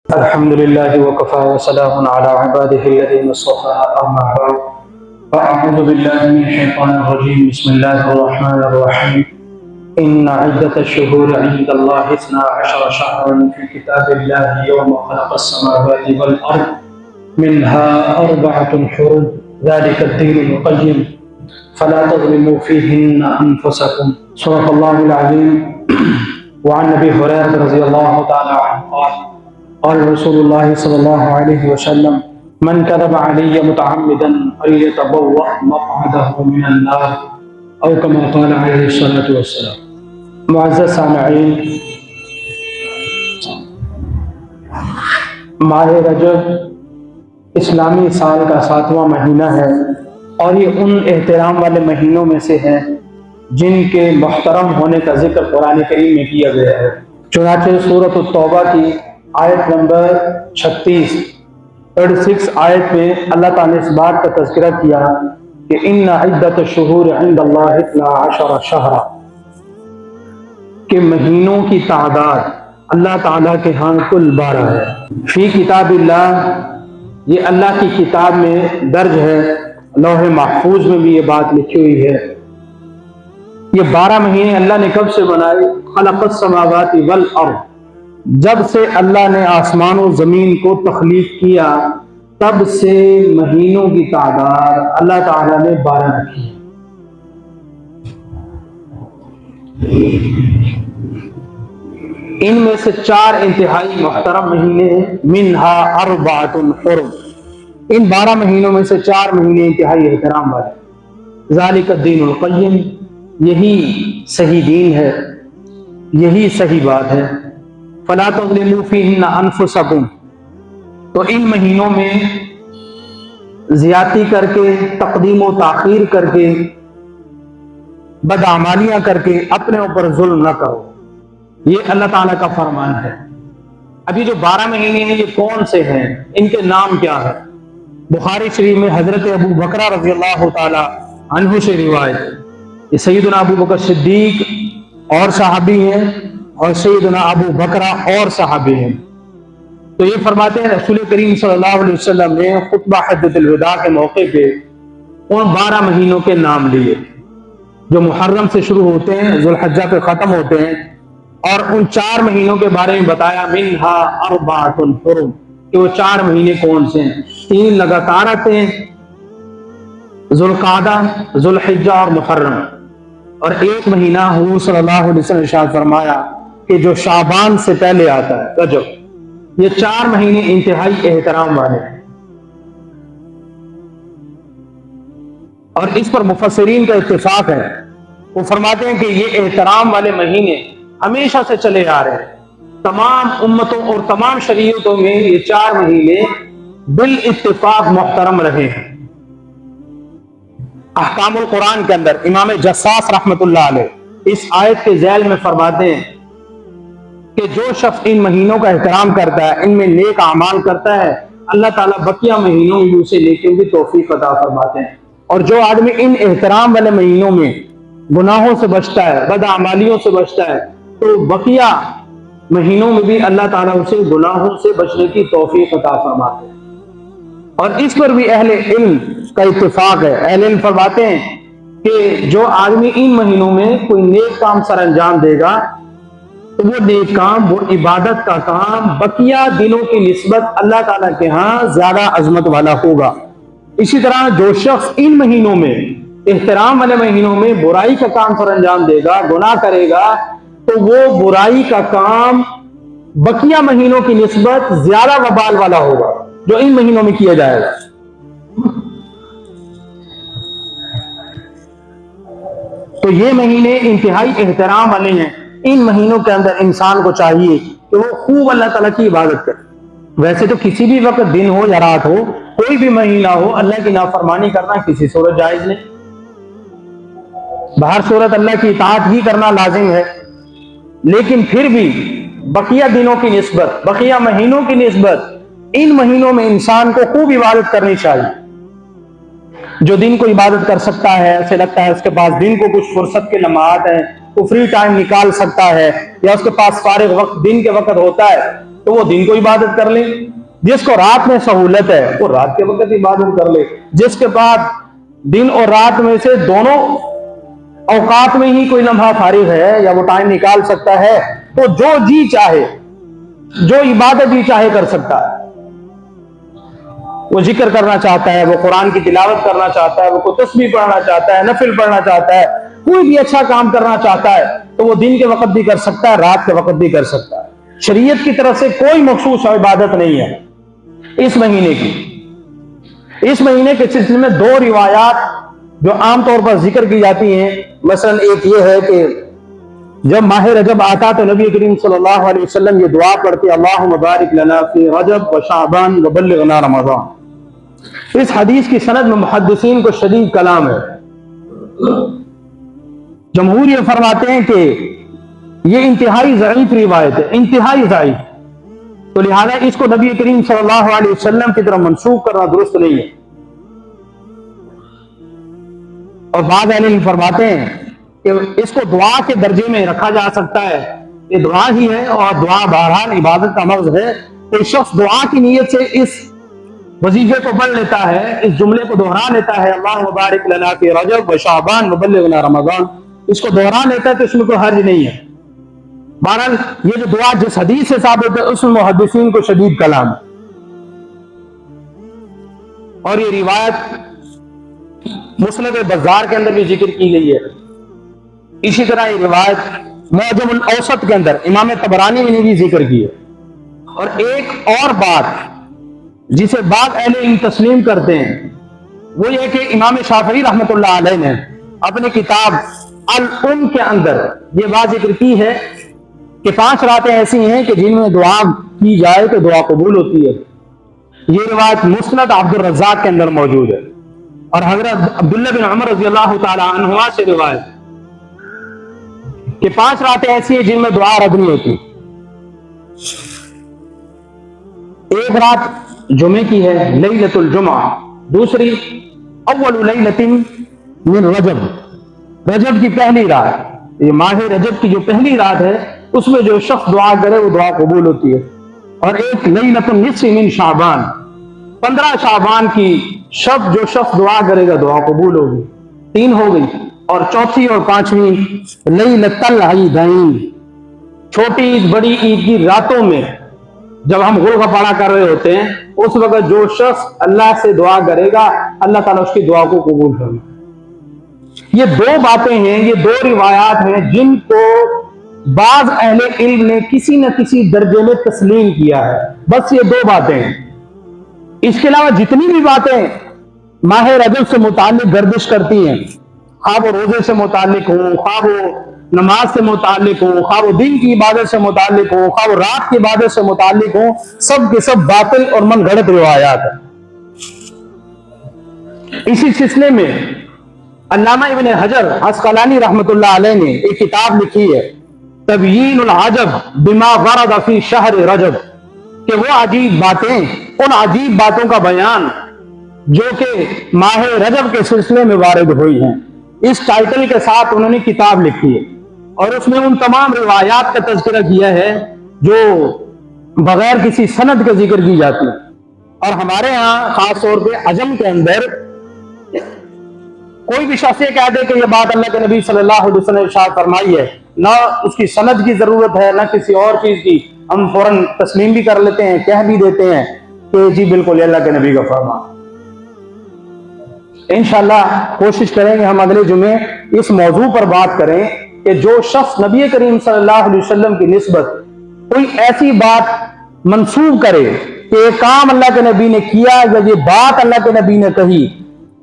الحمد لله وكفى وسلام على عباده الذين اصطفى أما بعد فأعوذ بالله من الشيطان الرجيم بسم الله الرحمن الرحيم إن عدة الشهور عند الله 12 شهرا في كتاب الله يوم خلق السماوات والأرض منها 4 حرم ذلك الدين القيم فلا تظلموا فيهن أنفسكم صدق الله العظيم. وعن أبي هريرة رضي الله تعالى عنه قال قال رسول الله صلی اللہ علیہ وسلم من كذب علی متعمدا فلیتبوأ مقعده من النار او كما قال علیہ الصلاۃ والسلام. معزز سامعین، ماہ رجب اسلامی سال کا 7واں مہینہ ہے اور یہ ان احترام والے مہینوں میں سے ہے جن کے محترم ہونے کا ذکر قرآن کریم میں کیا گیا ہے. چنانچہ سورۃ التوبہ کی آیت نمبر 36 آیت میں اللہ تعالیٰ نے اس بات کا تذکرہ کیا کہ ان عدت الشہور عند اللہ 12 شہرا، کہ مہینوں کی تعداد اللہ تعالیٰ کے ہاں کل 12 ہے. فی کتاب اللہ، یہ اللہ کی کتاب میں درج ہے، لوح محفوظ میں بھی یہ بات لکھی ہوئی ہے. یہ 12 مہینے اللہ نے کب سے بنائے؟ خلق السماوات والارض، جب سے اللہ نے آسمان و زمین کو تخلیق کیا تب سے مہینوں کی تعداد اللہ تعالیٰ نے 12 رکھی. ان میں سے 4 انتہائی محترم مہینے ہیں. منہا 4 حرم، ان 12 مہینوں میں سے 4 مہینے انتہائی احترام والے. ذالک الدین القیم، یہی صحیح دین ہے، یہی صحیح بات ہے. فلا تظلموا فیہن انفسکم، تو ان مہینوں میں زیادتی کر کے، تقدیم و تاخیر کر کے، بدعمالیاں کر کے اپنے اوپر ظلم نہ کرو. یہ اللہ تعالیٰ کا فرمان ہے. ابھی جو 12 مہینے ہیں یہ کون سے ہیں، ان کے نام کیا ہے؟ بخاری شریف میں حضرت ابو بکر رضی اللہ تعالی عنہ سے روایت. یہ سیدنا ابو بکر صدیق اور صحابی ہیں اور سیدنا ابو بکرہ اور صحابی ہیں. تو یہ فرماتے ہیں رسول کریم صلی اللہ علیہ وسلم نے خطبہ حجۃ الوداع کے موقع پہ ان 12 مہینوں کے نام لیے جو محرم سے شروع ہوتے ہیں، ذوالحجہ پہ ختم ہوتے ہیں، اور ان 4 مہینوں کے بارے میں بتایا منہا 4 حرم، کہ وہ 4 مہینے کون سے ہیں. 3 لگاتار آتے ہیں، ذوالقعدہ، ذوالحجہ اور محرم، اور 1 مہینہ حضور صلی اللہ علیہ وسلم نے ارشاد فرمایا کہ جو شعبان سے پہلے آتا ہے، رجب. یہ 4 مہینے انتہائی احترام والے ہیں، اور اس پر مفسرین کا اتفاق ہے. وہ فرماتے ہیں کہ یہ احترام والے مہینے ہمیشہ سے چلے آ رہے ہیں. تمام امتوں اور تمام شریعتوں میں یہ 4 مہینے بالاتفاق محترم رہے ہیں. احکام القرآن کے اندر امام جساس رحمت اللہ علیہ اس آیت کے ذیل میں فرماتے ہیں کہ جو شخص ان مہینوں کا احترام کرتا ہے، ان میں نیک اعمال کرتا ہے، اللہ تعالیٰ بقیہ مہینوں میں اسے نیکیوں کی توفیق عطا فرماتے ہیں. اور جو آدمی ان احترام والے مہینوں میں گناہوں سے بچتا ہے، بد اعمالیوں سے بچتا ہے، تو بقیہ مہینوں میں بھی اللہ تعالیٰ اسے گناہوں سے بچنے کی توفیق عطا فرماتے ہیں. اور اس پر بھی اہل علم کا اتفاق ہے. اہل علم فرماتے ہیں کہ جو آدمی ان مہینوں میں کوئی نیک کام سر انجام دے گا تو وہ نیک کام، وہ عبادت کا کام بقیہ دنوں کی نسبت اللہ تعالیٰ کے ہاں زیادہ عظمت والا ہوگا. اسی طرح جو شخص ان مہینوں میں، احترام والے مہینوں میں برائی کا کام سر انجام دے گا، گناہ کرے گا، تو وہ برائی کا کام بقیہ مہینوں کی نسبت زیادہ وبال والا ہوگا جو ان مہینوں میں کیا جائے گا. تو یہ مہینے انتہائی احترام والے ہیں. ان مہینوں کے اندر انسان کو چاہیے کہ وہ خوب اللہ تعالیٰ کی عبادت کرے. ویسے تو کسی بھی وقت دن ہو یا رات ہو، کوئی بھی مہینہ ہو، اللہ کی نافرمانی کرنا کسی صورت جائز نہیں. بہر صورت اللہ کی اطاعت ہی کرنا لازم ہے، لیکن پھر بھی بقیہ دنوں کی نسبت، بقیہ مہینوں کی نسبت ان مہینوں میں انسان کو خوب عبادت کرنی چاہیے. جو دن کو عبادت کر سکتا ہے، ایسے لگتا ہے اس کے پاس دن کو کچھ فرصت کے لمحات ہیں، وہ فری ٹائم نکال سکتا ہے یا اس کے پاس فارغ وقت دن کے وقت ہوتا ہے تو وہ دن کو عبادت کر لے، جس کو رات میں سہولت ہے وہ رات کے وقت عبادت کر لے، جس کے بعد دن اور رات میں سے دونوں اوقات میں ہی کوئی لمحہ فارغ ہے یا وہ ٹائم نکال سکتا ہے تو جو جی چاہے، جو عبادت جی چاہے کر سکتا ہے۔ وہ ذکر کرنا چاہتا ہے، وہ قرآن کی تلاوت کرنا چاہتا ہے، وہ کوئی تسبیح پڑھنا چاہتا ہے، نفل پڑھنا چاہتا ہے، کوئی بھی اچھا کام کرنا چاہتا ہے تو وہ دن کے وقت بھی کر سکتا ہے، رات کے وقت بھی کر سکتا ہے۔ شریعت کی طرف سے کوئی مخصوص عبادت نہیں ہے اس مہینے کی۔ اس مہینے کے سلسلے میں دو روایات جو عام طور پر ذکر کی جاتی ہیں، مثلا ایک یہ ہے کہ جب ماہ رجب آتا تو نبی کریم صلی اللہ علیہ وسلم یہ دعا پڑھتے، اللہم بارک لنا فی رجب و شعبان وبلغنا رمضان۔ اس حدیث کی سند میں محدثین کو شدید کلام ہے۔ جمہور یہ فرماتے ہیں کہ یہ انتہائی ضعیف روایت ہے، انتہائی ضعیف، تو لہذا اس کو نبی کریم صلی اللہ علیہ وسلم کی طرف منسوخ کرنا درست نہیں ہے۔ اور بعض اہل علم فرماتے ہیں کہ اس کو دعا کے درجے میں رکھا جا سکتا ہے، یہ دعا ہی ہے اور دعا بہرحال عبادت کا مغز ہے، تو شخص دعا کی نیت سے اس وظیفے کو پڑھ لیتا ہے، اس جملے کو دہرا لیتا ہے، اللہم بارک لنا فی رجب و شعبان وبلغنا رمضان، اس کو دہرا لیتا ہے تو اس میں کوئی حرج نہیں ہے۔ بہرحال یہ جو دعا جس حدیث سے ثابت ہے اس میں محدثین کو شدید کلام ہے، اور یہ روایت مسند بزار کے اندر بھی ذکر کی گئی ہے۔ اسی طرح یہ روایت معجم الاوسط کے اندر امام طبرانی نے بھی ذکر کی ہے۔ اور ایک اور بات جسے بعض اہل علم تسلیم کرتے ہیں وہ یہ کہ امام شافعی رحمۃ اللہ علیہ نے اپنی کتاب الام کے اندر یہ بات ذکر کی ہے کہ 5 راتیں ایسی ہیں کہ جن میں دعا کی جائے تو دعا قبول ہوتی ہے۔ یہ روایت مسند عبد الرزاق کے اندر موجود ہے، اور حضرت عبداللہ بن عمر رضی اللہ تعالی عنہما سے روایت کہ 5 راتیں ایسی ہیں جن میں دعا رد نہیں ہوتی۔ ایک رات جمعے کی ہے، لیلۃ الجمعہ، دوسری اول لیلۃ من رجب، رجب کی پہلی رات، یہ ماہ رجب کی جو پہلی رات ہے اس میں جو شخص دعا کرے وہ دعا قبول ہوتی ہے۔ اور ایک لیلۃ النصف من شعبان، 15 شعبان کی شب جو شخص دعا کرے گا دعا قبول ہوگی، 3 ہو گئی۔ اور چوتھی اور 5ویں لیلۃ العیدین، چھوٹی عید بڑی عید کی راتوں میں جب ہم غل غپاڑا کر رہے ہوتے ہیں اس وقت جو شخص اللہ سے دعا کرے گا اللہ تعالیٰ اس کی دعا کو قبول کرے۔ یہ 2 باتیں ہیں، یہ 2 روایات ہیں جن کو بعض اہل علم نے کسی نہ کسی درجے میں تسلیم کیا ہے، بس یہ 2 باتیں ہیں۔ اس کے علاوہ جتنی بھی باتیں ماہ رجب سے متعلق گردش کرتی ہیں، خواہ وہ روزے سے متعلق ہو، خواہ وہ نماز سے متعلق ہو، خواہ وہ دن کی عبادت سے متعلق ہو، خواہ وہ رات کی عبادت سے متعلق ہو، سب کے سب باطل اور من گھڑت روایات ہیں۔ اسی سلسلے میں علامہ ابن حجر عسقلانی رحمۃ اللہ علیہ نے ایک کتاب لکھی ہے، تبیین العجب بما ورد فی شہر رجب، کہ وہ عجیب باتیں، ان عجیب باتوں کا بیان جو کہ ماہ رجب کے سلسلے میں وارد ہوئی ہیں، اس ٹائٹل کے ساتھ انہوں نے کتاب لکھی ہے، اور اس میں ان تمام روایات کا تذکرہ کیا ہے جو بغیر کسی سند کے ذکر کی جاتی ہے۔ اور ہمارے ہاں خاص طور پہ عجم کے اندر کوئی بھی شخص یہ کہہ دے کہ یہ بات اللہ کے نبی صلی اللہ علیہ وسلم نے ارشاد فرمائی ہے، نہ اس کی سند کی ضرورت ہے نہ کسی اور چیز کی، ہم فوراً تسلیم بھی کر لیتے ہیں، کہہ بھی دیتے ہیں کہ جی بالکل اللہ کے نبی کا فرمان۔ انشاءاللہ کوشش کریں گے ہم اگلے جمعے اس موضوع پر بات کریں کہ جو شخص نبی کریم صلی اللہ علیہ وسلم کی نسبت کوئی ایسی بات منسوب کرے کہ یہ کام اللہ کے نبی نے کیا یا یہ بات اللہ کے نبی نے کہی،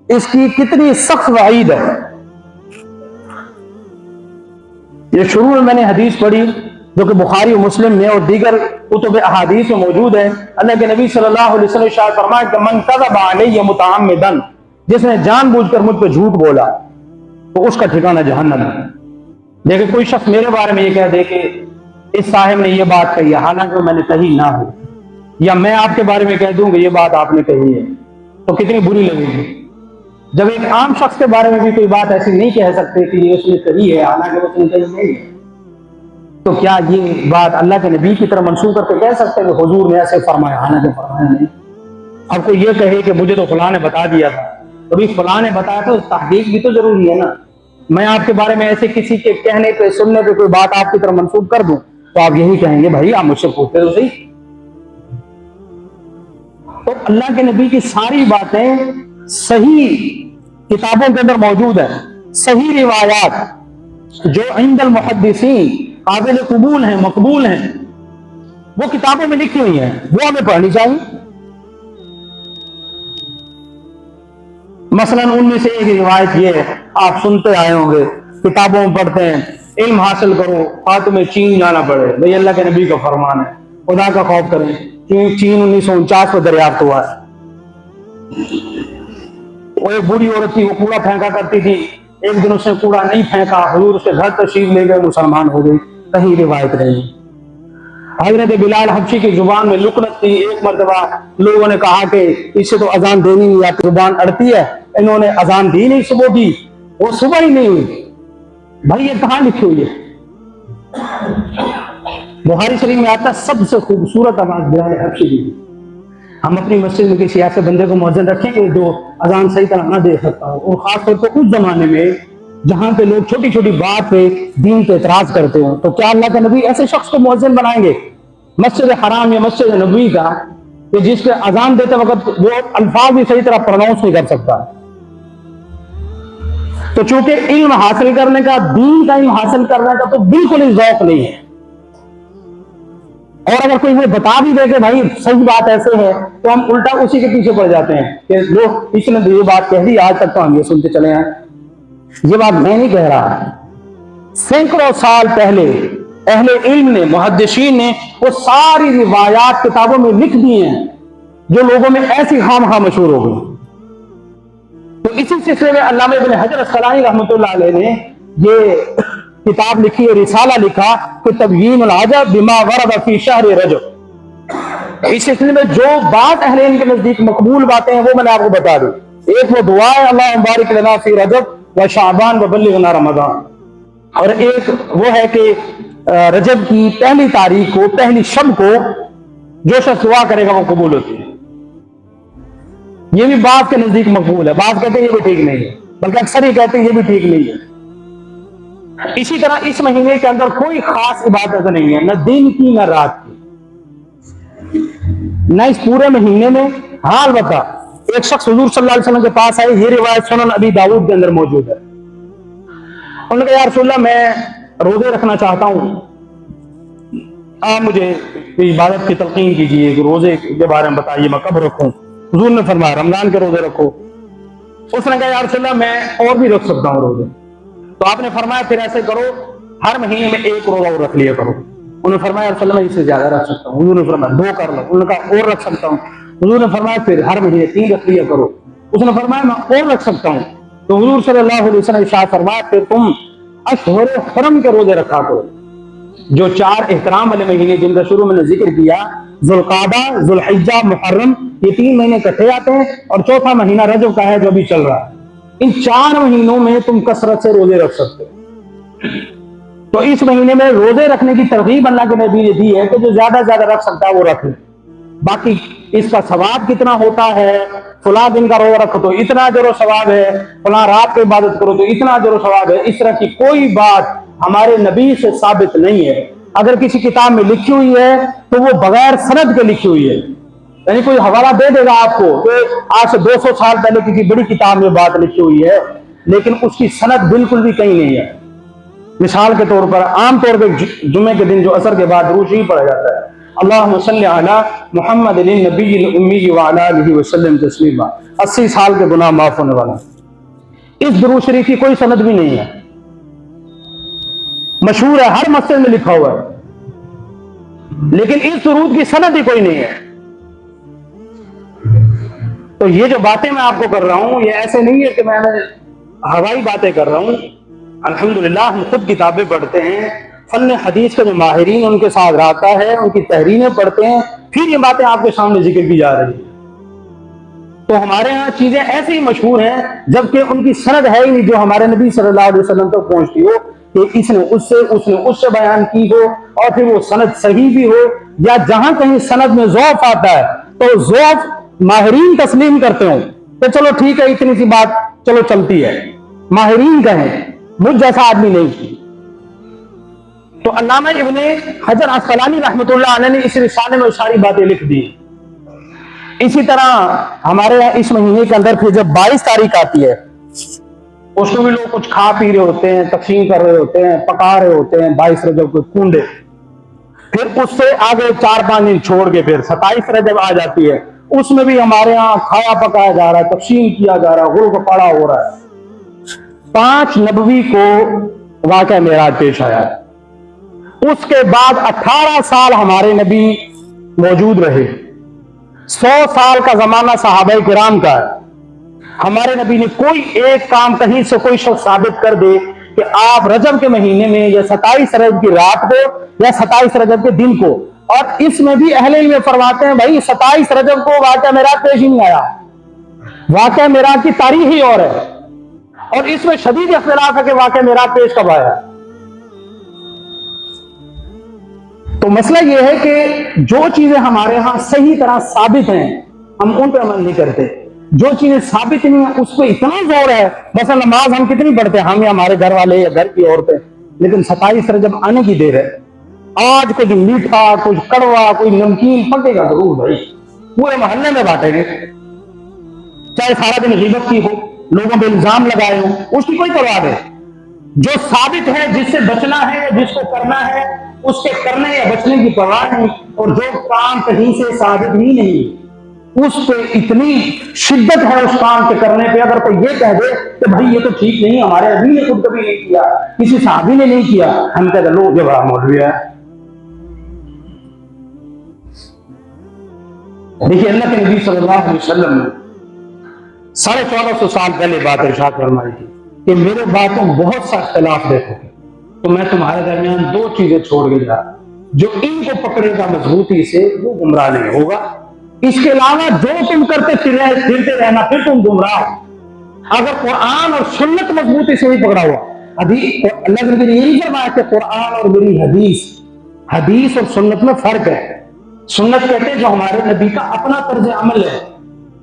اس کی کتنی سخت وعید ہے۔ یہ شروع میں نے حدیث پڑھی جو کہ بخاری و مسلم میں اور دیگر کتب احادیث میں موجود ہے۔ اللہ کے نبی صلی اللہ علیہ وسلم ارشاد فرمایا کہ من کذب علی متعمدا، جس نے جان بوجھ کر مجھ پہ جھوٹ بولا تو اس کا ٹھکانہ جہنم ہے۔ لیکن کوئی شخص میرے بارے میں یہ کہہ دے کہ اس صاحب نے یہ بات کہی ہے حالانکہ میں نے کہی نہ ہو، یا میں آپ کے بارے میں کہہ دوں کہ یہ بات آپ نے کہی ہے، تو کتنی بری لگے گی۔ جب ایک عام شخص کے بارے میں بھی کوئی بات ایسی نہیں کہہ سکتے کہ یہ اس نے کہی ہے حالانکہ اس نے کہی نہیں ہے، تو کیا یہ بات اللہ کے نبی کی طرف منسوخ کر کے کہہ سکتے ہیں کہ حضور نے ایسے فرمایا حالانکہ فرمایا نہیں؟ اب کوئی یہ کہے کہ مجھے تو فلاں نے بتا دیا تھا، ابھی فلاں نے بتایا تو تحقیق بھی تو ضروری ہے نا۔ میں آپ کے بارے میں ایسے کسی کے کہنے پہ سننے پہ کوئی بات آپ کی طرف منسوخ کر دوں تو آپ یہی کہیں گے بھائی آپ مجھ سے پوچھتے تو صحیح۔ تو اللہ کے نبی کی ساری باتیں صحیح کتابوں کے اندر موجود ہیں، صحیح روایات جو عند المحدثین قابل قبول ہیں، مقبول ہیں، وہ کتابوں میں لکھی ہوئی ہیں، وہ ہمیں پڑھنی چاہیے۔ مثلا ان میں سے ایک روایت یہ ہے، آپ سنتے آئے ہوں گے، کتابوں میں پڑھتے ہیں، علم حاصل کرو اور تمہیں چین جانا پڑے، بھئی اللہ کے نبی کا فرمان ہے، خدا کا خوف کریں۔ چین 1949 میں دریافت ہوا ہے۔ وہ ایک بوڑھی عورت تھی، وہ کوڑا پھینکا کرتی تھی، ایک دن اس نے کوڑا نہیں پھینکا، حضور اس کے گھر تشریف لے گئے، مسلمان ہو گئی، کہیں روایت نہیں۔ حضرت بلال حبشی کی زبان میں لکنت تھی، ایک مرتبہ لوگوں نے کہا کہ اس سے تو اذان دینی نہیں آتی، زبان اڑتی ہے، انہوں نے اذان دی نہیں صبح کی، وہ صبح ہی نہیں ہوئی۔ بھائی یہ کہاں لکھی ہوئی ہے؟ بخاری شریف میں آتا ہے سب سے خوبصورت آواز بلال حبشی کی۔ ہم اپنی مسجد میں کسی ایسے بندے کو مؤذن رکھیں گے جو اذان صحیح طرح نہ دے سکتا ہو، اور خاص طور پہ اس زمانے میں جہاں پہ لوگ چھوٹی چھوٹی بات پہ دین پہ اعتراض کرتے ہوں، تو کیا اللہ کے نبی ایسے شخص کو مؤذن بنائیں گے مسجد حرام یا مسجد نبوی کا کہ جس کے اذان دیتے وقت وہ الفاظ بھی صحیح طرح پروناؤنس نہیں کر سکتا؟ تو چونکہ علم حاصل کرنے کا، دین کا علم حاصل کرنے کا تو بالکل ہی ذوق نہیں ہے، اور اگر کوئی ہمیں بتا بھی دے کہ بھائی صحیح بات ایسے ہے تو ہم الٹا اسی کے پیچھے پڑ جاتے ہیں کہ لوگ اس نے یہ بات کہہ دی، آج تک تو ہم یہ سنتے چلے ہیں۔ یہ بات میں نہیں کہہ رہا، سینکڑوں سال پہلے اہل علم نے، محدثین نے وہ ساری روایات کتابوں میں لکھ دی ہیں جو لوگوں میں ایسی خواہ مشہور ہو گئی۔ تو اسی سلسلے میں علامہ ابن حجر اسقلانی رحمۃ اللہ علیہ نے یہ کتاب لکھی ہے، رسالہ لکھا کہ تبیین العجب بما ورد فی شہر رجب۔ اس سلسلے میں جو بات اہل علم کے نزدیک مقبول باتیں ہیں وہ میں نے آپ کو بتا دی۔ ایک وہ دعا ہے اللہم بارک لنا فی رجب و شعبان و بلغنا رمضان، اور ایک وہ ہے کہ رجب کی پہلی تاریخ کو، پہلی شب کو جو شخص دعا کرے گا وہ قبول ہوتی ہے۔ یہ بھی بعض کے نزدیک مقبول ہے، بعض کہتے ہیں یہ بھی ٹھیک نہیں ہے، بلکہ اکثر ہی کہتے ہیں یہ بھی ٹھیک نہیں ہے۔ اسی طرح اس مہینے کے اندر کوئی خاص عبادت نہیں ہے، نہ دن کی نہ رات کی، نہ اس پورے مہینے میں۔ ہاں البتہ ایک شخص حضور صلی اللہ علیہ وسلم کے پاس آئے، یہ روایت سنن ابی داؤد کے اندر موجود ہے۔ انہوں نے کہا یا رسول اللہ میں روزے رکھنا چاہتا ہوں، آپ مجھے عبادت کی تلقین کیجیے کہ روزے کے بارے میں بتائیے، میں کب رکھوں؟ حضور نے فرمایا رمضان کے روزے رکھو۔ اس نے کہا یا رسول اللہ میں اور بھی رکھ سکتا ہوں روزے، تو آپ نے فرمایا پھر ایسے کرو ہر مہینے میں ایک روزہ اور رکھ لیا کرو۔ انہوں نے فرمایا رسول اللہ میں اس سے زیادہ رکھ سکتا ہوں۔ حضور نے فرمایا 2 کر لو۔ انہوں نے کہا اور رکھ سکتا ہوں۔ حضور نے فرمایا پھر ہر مہینے 3 رکھ لیا کرو۔ اس نے فرمایا میں اور رکھ سکتا ہوں۔ تو حضور صلی اللہ علیہ وسلم ارشاد فرمایا پھر تم اشہر حرم کے روزے رکھا کرو، جو 4 احترام والے مہینے جن کا شروع میں نے ذکر کیا، ذوالقعدہ، ذوالحجہ، محرم، یہ 3 مہینے اکٹھے آتے ہیں، اور چوتھا مہینہ رجب کا ہے جو ابھی چل رہا ہے۔ ان 4 مہینوں میں تم کثرت سے روزے رکھ سکتے ہو۔ تو اس مہینے میں روزے رکھنے کی ترغیب اللہ کے نبی نے دی ہے کہ جو زیادہ زیادہ رکھ سکتا ہے وہ رکھ لے۔ باقی اس کا ثواب کتنا ہوتا ہے، فلاں دن کا روزہ رکھو تو اتنا اجر و ثواب ہے، فلاں رات کو عبادت کرو تو اتنا اجر و ثواب ہے، اس طرح کی کوئی بات ہمارے نبی سے ثابت نہیں ہے۔ اگر کسی کتاب میں لکھی ہوئی ہے تو وہ بغیر سند کے لکھی ہوئی ہے، یعنی کوئی حوالہ دے دے گا آپ کو کہ آج سے 200 سال پہلے کسی بڑی کتاب میں بات لکھی ہوئی ہے، لیکن اس کی سند بالکل بھی کہیں نہیں ہے۔ مثال کے طور پر عام طور پہ جمعے کے دن جو عصر کے بعد درود شریف پڑھا جاتا ہے، اللہم صلی علی محمد النبی الامی وعلی آلہ وسلم تسلیما، 80 سال کے گناہ معاف ہونے والا، اس درود شریف کی کوئی سند بھی نہیں ہے، مشہور ہے، ہر مسجد میں لکھا ہوا ہے، لیکن اس درود کی سند ہی کوئی نہیں ہے۔ تو یہ جو باتیں میں آپ کو کر رہا ہوں یہ ایسے نہیں ہے کہ میں ہوائی باتیں کر رہا ہوں۔ الحمدللہ ہم خود کتابیں پڑھتے ہیں، فن حدیث کے جو ماہرین ان کے ساتھ رابطہ ہے، ان کی تحریریں پڑھتے ہیں، پھر یہ باتیں آپ کے سامنے ذکر کی جا رہی ہیں۔ تو ہمارے ہاں چیزیں ایسے ہی مشہور ہیں جبکہ ان کی سند ہے ہی نہیں جو ہمارے نبی صلی اللہ علیہ وسلم تک پہنچتی ہو کہ اس نے اس سے بیان کی ہو، اور پھر وہ سند صحیح بھی ہو، یا جہاں کہیں سند میں ضعف آتا ہے تو ضعف ماہرین تسلیم کرتے ہوں کہ چلو ٹھیک ہے اتنی سی بات چلو چلتی ہے، ماہرین کہیں، مجھ جیسا آدمی نہیں۔ تو علامہ ابن حجر عسقلانی رحمۃ اللہ علیہ نے اس رسالے میں ساری باتیں لکھ دی۔ اسی طرح ہمارے یہاں اس مہینے کے اندر پھر جب 22 تاریخ آتی ہے، اس میں بھی لوگ کچھ کھا پی رہے ہوتے ہیں، تقسیم کر رہے ہوتے ہیں، پکا رہے ہوتے ہیں 22 رجب کو کنڈے۔ پھر اس سے آگے 4-5 دن چھوڑ کے پھر 27 رجب آ جاتی ہے، اس میں بھی ہمارے یہاں کھایا پکایا جا رہا ہے، تقسیم کیا جا رہا ہے، غل پڑا ہو رہا ہے۔ 5 نبوی کو واقعہ معراج پیش آیا ہے۔ اس کے بعد 18 سال ہمارے نبی موجود رہے، 100 سال کا زمانہ صحابہ کرام کا ہے۔ ہمارے نبی نے کوئی ایک کام کہیں سے کوئی شخص ثابت کر دے کہ آپ رجب کے مہینے میں یا 27 رجب کی رات کو یا 27 رجب کے دن کو، اور اس میں بھی اہل علم فرماتے ہیں بھائی 27 رجب کو واقعہ معراج پیش ہی نہیں آیا، واقعہ معراج کی تاریخ ہی اور ہے، اور اس میں شدید اختلاف ہے کہ واقعہ معراج پیش کب آیا۔ تو مسئلہ یہ ہے کہ جو چیزیں ہمارے ہاں صحیح طرح ثابت ہیں ہم ان پہ عمل نہیں کرتے، جو چیزیں ثابت نہیں ہیں اس پہ اتنا زور ہے۔ مثلا نماز ہم کتنی پڑھتے ہیں، ہم یا ہمارے گھر والے یا گھر کی عورتیں، لیکن 27 رجب آنے کی دیر ہے، آج کچھ میٹھا کچھ کڑوا کوئی نمکین پکے گا ضرور بھائی، پورے محلے میں بانٹیں گے، چاہے سارا دن غیبت کی ہو، لوگوں پہ الزام لگائے ہو، اس کی کوئی پرواہ نہیں۔ جو ثابت ہے، جس سے بچنا ہے، جس کو کرنا ہے، اس کے کرنے یا بچنے کی پرواہ نہیں، اور جو کام کہیں سے ثابت ہی نہیں اس پہ اتنی شدت ہے اس کام کے کرنے پہ۔ اگر کوئی یہ کہہ دے کہ بھائی یہ تو ٹھیک نہیں، ہمارے نبی نے خود کبھی نہیں کیا، کسی صحابی نے نہیں کیا، ہم کہتے لو یہ بڑا مولوی ہے۔ دیکھیے اللہ کے نبی صلی اللہ علیہ وسلم نے 1450 سال پہلے بات ارشاد فرمائی تھی کہ میرے باتوں بہت سا اختلاف دیکھو گے تو میں تمہارے درمیان 2 چیزیں چھوڑ کے جا، جو ان کو پکڑے گا مضبوطی سے وہ گمراہ نہیں ہوگا، اس کے علاوہ جو تم کرتے پھرتے رہنا پھر تم گمراہ ہو۔ اگر قرآن اور سنت مضبوطی سے نہیں پکڑا ہوا، اللہ کے نبی نے یہی فرمایا کہ قرآن اور میری حدیث اور سنت میں فرق ہے۔ سنت کہتے ہیں جو ہمارے نبی کا اپنا طرز عمل ہے،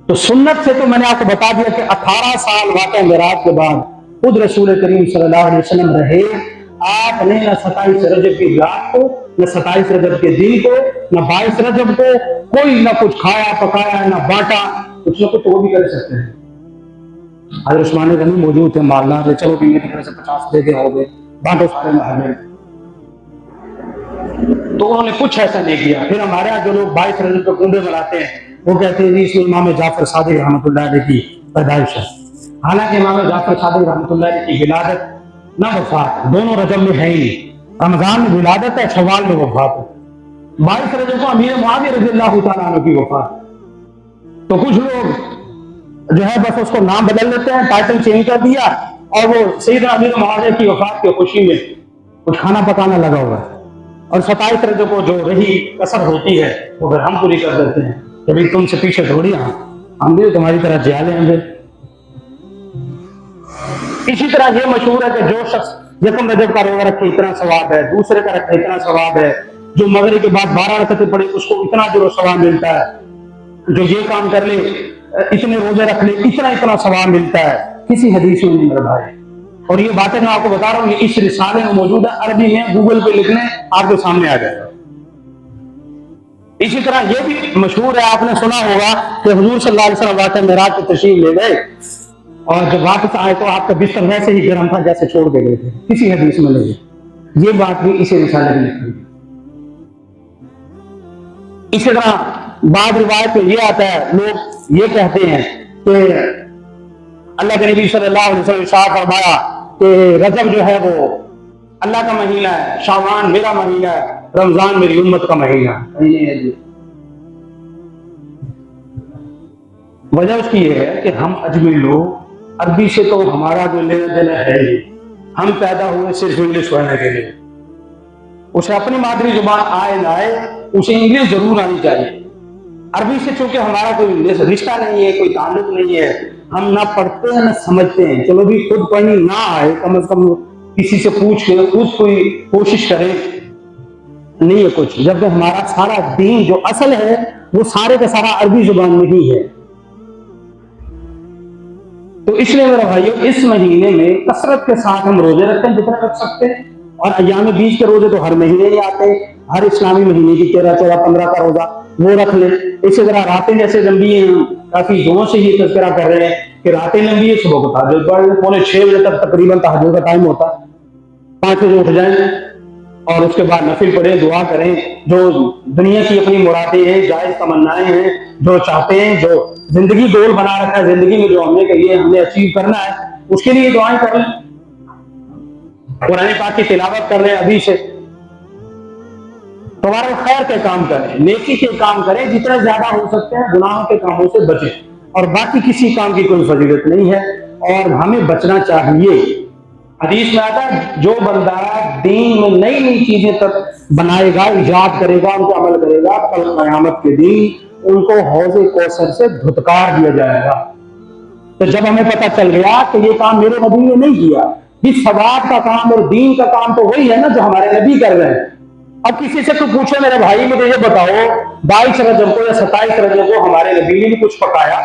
تو سنت سے تو میں نے آپ کو بتا دیا کہ 18 سال واقعہ معراج کے بعد خود رسول کریم صلی اللہ علیہ وسلم رہے، آپ نے نہ 27 رجب کی رات کو، نہ 27 رجب کے دن کو، نہ 22 رجب کو کوئی نہ کچھ کھایا پکایا نہ بانٹا، کچھ نہ کچھ وہ بھی کر سکتے ہیں۔ حضرت عثمان غنی موجود تھے، مالدار تھے، چلو بھی میری طرف سے 50 دے کے ہو گئے، بانٹو سارے محلے، تو انہوں نے کچھ ایسا نہیں کیا۔ پھر ہمارے یہاں جو لوگ 22 رجب کو کنڈے بناتے ہیں وہ کہتے ہیں جی اس میں امام جعفر صادق رحمۃ اللہ علیہ کی پیدائش ہے، حالانکہ امام جعفر صادق رحمۃ اللہ علیہ کی ولادت نہ وفات دونوں رجب میں ہے ہی نہیں، رمضان میں ولادت ہے، شوال میں وفات ہے۔ 22 رجب کو امیر معاویہ رضی اللہ تعالیٰ عنہ کی وفات ہے۔ تو کچھ لوگ جو ہے بس اس کو نام بدل لیتے ہیں، ٹائٹل چینج کر دیا، اور وہ سیدنا امیر معاویہ کی وفات کی خوشی میں کچھ کھانا پکانا لگا ہوا ہے، اور 27 رجب کو جو رہی کسر ہوتی ہے وہ پھر ہم پوری کر دیتے ہیں کہ بھائی تم سے پیچھے تھوڑی ہم بھی تمہاری طرح جیالے ہیں۔ اسی طرح یہ مشہور ہے کہ جو شخص یکم رجب کا روزہ رکھے اتنا ثواب ہے، دوسرے کا رکھے اتنا ثواب ہے، جو مغرب کے بعد 12 رکعتیں پڑھے اس کو اتنا اجر و ثواب ملتا ہے، جو یہ کام کر لے اتنے روزے رکھ لے اتنا ثواب ملتا ہے، کسی حدیث میں نہیں میرے بھائی۔ اور یہ باتیں میں آپ کو بتا رہا ہوں، یہ اس رسالے میں موجود ہے، عربی میں گوگل پہ لکھنے آپ کے سامنے آ جائے گا۔ اسی طرح یہ بھی مشہور ہے، آپ نے سنا ہوگا کہ حضور صلی اللہ علیہ وسلم واقعہ معراج کی تشریف لے گئے، اور جب واپس آئے تو آپ کا بستر ویسے ہی گرم تھا جیسے چھوڑ کے گئے تھے، کسی حدیث میں نہیں۔ یہ بات بھی اسی رسالے میں لکھی۔ اسی طرح بعض روایت میں یہ آتا ہے، لوگ یہ کہتے ہیں کہ اللہ کے نبی صلی اللہ علیہ وسلم ارشاد فرمایا کہ رجب جو ہے وہ اللہ کا مہینہ ہے، شعبان میرا مہینہ ہے، رمضان میری امت کا مہینہ ہے۔ وجہ اس کی یہ ہے کہ ہم اجمی لوگ عربی سے تو ہمارا جو لینا دینا ہے ہی، ہم پیدا ہوئے صرف انگلش پڑھنے کے لیے، اسے اپنی مادری زبان آئے نہ آئے اسے انگلش ضرور آنی چاہیے۔ عربی سے چونکہ ہمارا کوئی رشتہ نہیں ہے، کوئی تعلق نہیں ہے، ہم نہ پڑھتے ہیں نہ سمجھتے ہیں، چلو بھی خود پڑھنی نہ آئے کم از کم کسی سے پوچھ کے خود کوئی کوشش کرے، نہیں ہے کچھ، جبکہ ہمارا سارا دین جو اصل ہے وہ سارے کا سارا عربی زبان میں ہی ہے۔ تو اس لیے میرے بھائیو اس مہینے میں کثرت کے ساتھ ہم روزے رکھتے ہیں جتنا رکھ سکتے ہیں، اور ایام بیچ کے روزے تو ہر مہینے ہی آتے ہیں، ہر اسلامی مہینے کی 13 14 15 کا روزہ وہ رکھ لیں۔ اسی طرح راتیں جیسے لمبی ہیں، کافی دنوں سے یہ تذکرہ کر رہے ہیں کہ راتیں لمبی ہے، صبح کو تہجد پڑھ لیں، 5:45 بجے تک تقریباً تہجد کا ٹائم ہوتا ہے، 5 بجے اٹھ جائیں اور اس کے بعد نفل پڑھیں، دعا کریں، جو دنیا کی اپنی مرادیں ہیں، جائز تمنائیں ہیں، جو چاہتے ہیں، جو زندگی گول بنا رکھا ہے، زندگی میں جو ہم نے کہی ہے ہم نے اچیو کرنا ہے، اس کے لیے دعائیں کر لیں، قرآن پاک کی تلاوت کر لیں ابھی سے، تمہارا خیر کے کام کریں، نیکی کے کام کریں، جتنا زیادہ ہو سکتے ہیں گناہوں کے کاموں سے بچیں، اور باقی کسی کام کی کوئی فضیلت نہیں ہے اور ہمیں بچنا چاہیے۔ حدیث میں آتا ہے جو بندہ دین میں نئی نئی چیزیں تک بنائے گا، ایجاد کرے گا، ان کو عمل کرے گا، کل قیامت کے دن ان کو حوض کوثر سے دھتکار دیا جائے گا۔ تو جب ہمیں پتہ چل گیا کہ یہ کام میرے نبی نے نہیں کیا، اس ثواب کا کام اور دین کا کام تو وہی ہے نا جو ہمارے نبی کر رہے ہیں۔ اب کسی سے تو پوچھو میرے بھائی مجھے یہ بتاؤ 22 رجب کو یا 27 رجب کو ہمارے نبی نے بھی کچھ پکایا،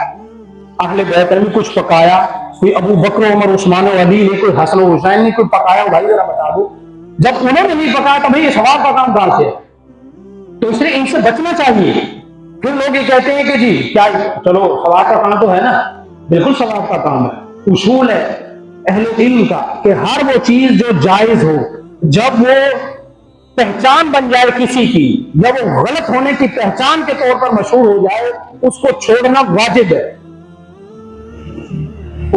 اہل بیت نے بھی کچھ پکایا، کوئی ابو بکر عمر عثمان و علی نے، کوئی حسن و حسین نے کوئی پکایا، بھائی ذرا بتا دو۔ جب انہوں نے نہیں پکایا تو بھائی یہ ثواب کا کام کہاں سے ہے؟ تو اس لیے ان سے بچنا چاہیے۔ پھر لوگ یہ کہتے ہیں کہ جی کیا چلو ثواب کا کام تو ہے نا، بالکل ثواب کا کام ہے۔ اصول ہے اہل علم کا کہ ہر وہ چیز جو جائز ہو، جب وہ پہچان بن جائے کسی کی، جب وہ غلط ہونے کی پہچان کے طور پر مشہور ہو جائے، اس کو چھوڑنا واجب ہے۔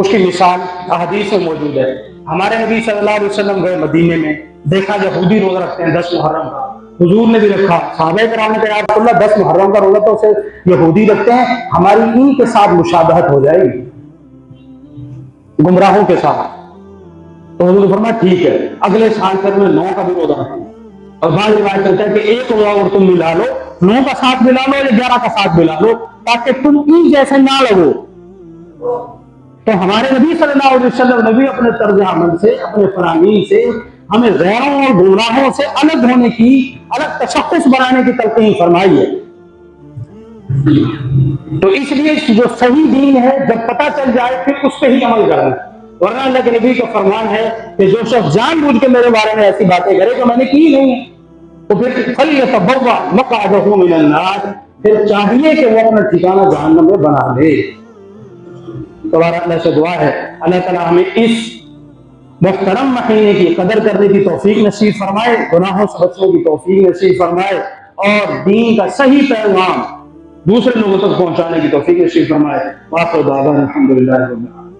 اس کی مثال احادیث میں موجود ہے۔ ہمارے نبی صلی اللہ علیہ وسلم گئے مدینے میں، دیکھا یہودی روزہ رکھتے ہیں 10 محرم کا، حضور نے بھی رکھا، صحابہ کرام نے کہا یا رسول اللہ 10 محرم کا روزہ تو اسے یہودی رکھتے ہیں، ہماری ان کے ساتھ مشابہت ہو جائے گی، گمراہوں کے ساتھ۔ تو حضور نے فرمایا ٹھیک ہے، اگلے سال پھر میں 9 کا بھی روزہ رکھوں، اور بعض روایت کرتا ہے کہ ایک روزہ اور تم ملا لو، 9 کا ساتھ ملا لو یا 11 کا ساتھ ملا لو، تاکہ تم ان جیسے نہ لگو۔ تو ہمارے نبی صلی اللہ علیہ وسلم نے بھی اپنے طرز عمل سے، اپنے فرامین سے ہمیں غیروں اور گمراہوں سے الگ ہونے کی، الگ تشخص بنانے کی تلقین فرمائی ہے۔ تو اس لیے جو صحیح دین ہے جب پتہ چل جائے پھر اس پہ ہی عمل کرنا، ورنہ اللہ کے نبی کا فرمان ہے کہ جو شخص جان بوجھ کے میرے بارے میں ایسی باتیں کرے جو میں نے کی نہیں تو پھر فَلْيَتَبَوَّأْ مَقْعَدَهُ مِنَ النَّارِ، پھر چاہیے کہ وہ اپنا ٹھکانہ جہنم میں بنا لے۔ تمہارا اللہ سے دعا ہے اللہ تعالیٰ ہمیں اس محترم مہینے کی قدر کرنے کی توفیق نصیب فرمائے، گناہوں سے بچنے کی توفیق نصیب فرمائے، اور دین کا صحیح پیغام دوسرے لوگوں تک پہنچانے کی توفیق نصیب فرمائے۔ وآخر دعوانا الحمدللہ رب العالمین۔